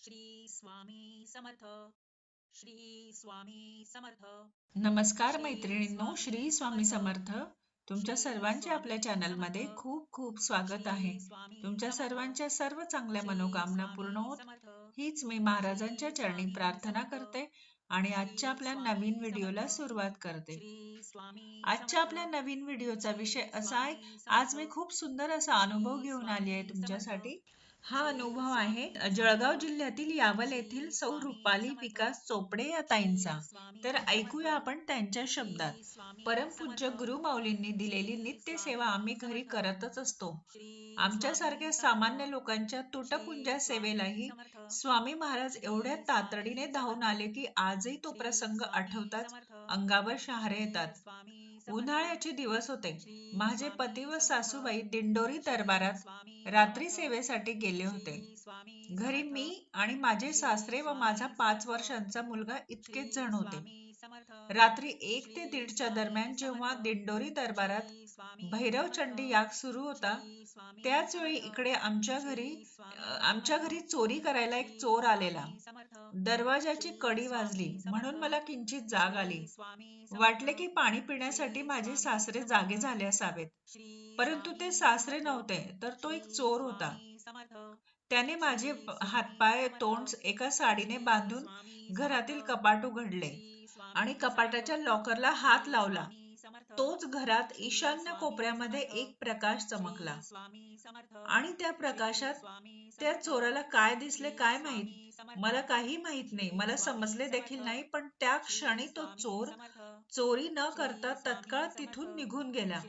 श्री स्वामी समर्थ. श्री स्वामी समर्थ. नमस्कार मैत्रिणींनो, श्री स्वामी समर्थ. तुमच्या सर्वांचे आपल्या चॅनलमध्ये खूप खूप स्वागत आहे. तुमच्या सर्वांच्या सर्व चांगल्या मनोकामना पूर्ण होत हीच मी महाराजांच्या चरणी प्रार्थना करते आणि आजच्या आपल्या नवीन व्हिडिओला सुरुवात करते. आजच्या आपल्या नवीन व्हिडिओचा विषय असा आहे, आज मी खूप सुंदर असा अनुभव घेऊन आली आहे तुमच्यासाठी. हा अनुभव आहे जळगाव जिल्ह्यातील यावल येथील सौ रुपाली विकास चोपडे या ताईंचा. तर ऐकूया आपण त्यांच्या शब्दात. परमपूज्य गुरुमाऊलींनी दिलेली नित्य सेवा आम्ही घरी करतच असतो. आमच्यासारख्या सामान्य लोकांच्या तुटपुंज्या सेवेलाही स्वामी महाराज एवढ्या तातडीने धावून आले की आजही तो प्रसंग आठवताच अंगावर शहारे येतात. उन्हाळ्याचे दिवस होते. माझे पती व सासूबाई दिंडोरी दरबारात रात्री सेवेसाठी गेले होते. घरी मी आणि माझे सासरे व माझा 5 वर्षांचा मुलगा इतकेच जण होते. रात्री 1 ते 1:30च्या दरम्यान जेव्हा दिंडोरी दरबारात भैरव चंडी याग सुरू होता, त्याच वेळी इकडे आमच्या घरी चोरी करायला एक चोर आलेला. दरवाजाची कडी वाजली म्हणून मला किंचित जाग आली. वाटले की पाणी पिण्यासाठी माझे सासरे जागे झाले असावेत, परंतु ते सासरे नव्हते, तर तो एक चोर होता. त्याने माझे हातपाय तोंड एका साडीने बांधून घरातील कपाट उघडले आणि कपाटाच्या लॉकरला हात लावला. तोच घरात ईशान्य कोपऱ्यामध्ये एक प्रकाश चमकला आणि त्या प्रकाशात त्या चोराला काय दिसले काय माहित, मला काही माहित नाही, मला समजले देखील नाही. पण त्या क्षणी तो चोर चोरी न करता तत्काळ तिथून निघून गेला.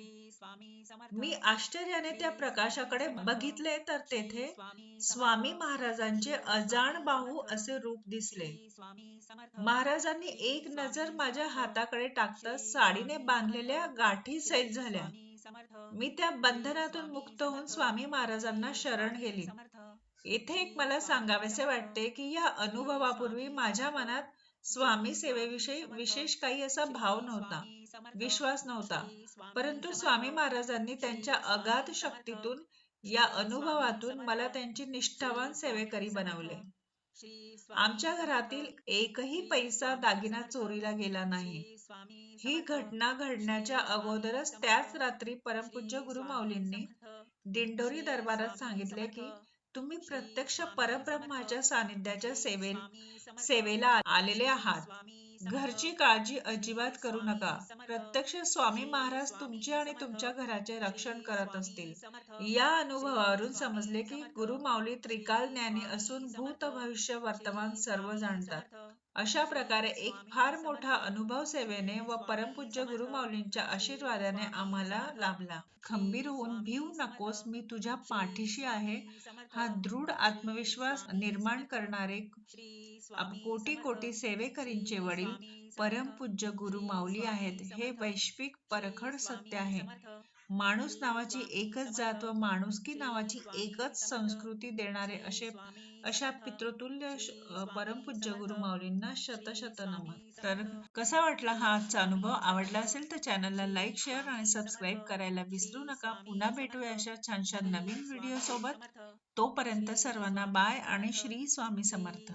मी आश्चर्याने त्या प्रकाशाकडे बघितले तर तेथे स्वामी महाराजांचे अजाणबाहू असे रूप दिसले. महाराजांनी एक नजर माझ्या हाताकडे टाकताच साडीने बांधलेल्या गाठी सैल झाल्या. मी त्या बंधनातून मुक्त होऊन स्वामी महाराजांना शरण गेली. येथे एक मला सांगावेसे वाटते की या अनुभवापूर्वी माझ्या मनात स्वामी सेवेविषयी विशेष काही असा भाव नव्हता, विश्वास नव्हता. परंतु स्वामी महाराजांनी त्यांच्या अगाध शक्तीतून या अनुभवातून मला त्यांची निष्ठावान सेवेकरी बनवले. आमच्या घरातील एकही पैसा दागिना चोरीला गेला नाही. ही घटना घडण्याच्या अगोदरच त्याच रात्री परमपूज्य गुरुमाऊलींनी दिंडोरी दरबारात सांगितले की तुम्ही प्रत्यक्ष परब्रह्माच्या सानिध्याच्या सेवेला आलेले आहात. घरची काळजी अजिबात करू नका. प्रत्यक्ष स्वामी महाराज तुमचे आणि तुमच्या घराचे रक्षण करत असतील. या अनुभवावरून समजले की गुरुमाऊली त्रिकाल ज्ञानी असून भूत भविष्य वर्तमान सर्व जाणतात. अशा प्रकारे एक फार मोठा अनुभव सेवेने व परमपूज्य गुरुमाऊलींच्या आशीर्वादाने आम्हाला लाभला. खंबीर होऊन भिवू नकोस, मी तुझ्या पाठीशी आहे, हा दृढ आत्मविश्वास निर्माण करणारे कोटी कोटी सेवेकरींचे वडील परमपूज्य गुरुमाऊली आहेत. हे वैश्विक परखड सत्य आहे. माणूस नावाची एकच जात व माणुसकी नावाची एकच संस्कृती देणारे अशा पितृतुल्य परमपूज्य गुरुमाऊलींना शतशत नमन. तर कसा वाटला हा आजचा अनुभव? आवडला असेल तर चॅनलला लाईक, शेअर आणि सबस्क्राईब करायला विसरू नका. पुन्हा भेटूया अशा छान छान नवीन व्हिडिओ सोबत. तोपर्यंत सर्वांना बाय आणि श्री स्वामी समर्थ.